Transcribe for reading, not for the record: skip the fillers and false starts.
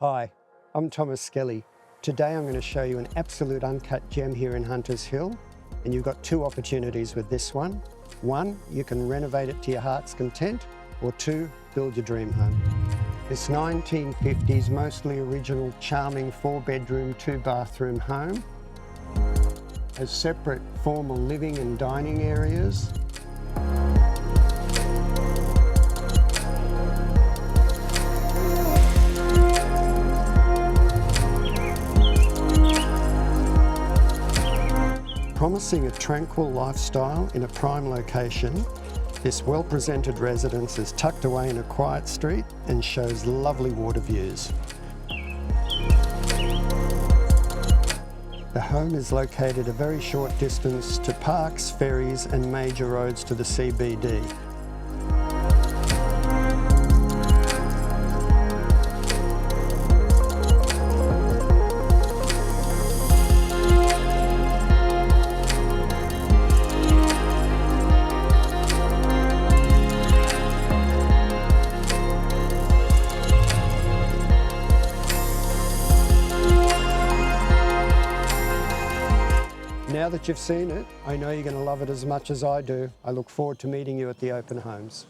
Hi, I'm Thomas Skelly. Today I'm going to show you an absolute uncut gem here in Hunters Hill, and you've got two opportunities with this one. One, you can renovate it to your heart's content, or two, build your dream home. This 1950s, mostly original, charming 4-bedroom, 2-bathroom home has separate formal living and dining areas, promising a tranquil lifestyle in a prime location. This well-presented residence is tucked away in a quiet street and shows lovely water views. The home is located a very short distance to parks, ferries and major roads to the CBD. Now that you've seen it, I know you're going to love it as much as I do. I look forward to meeting you at the open homes.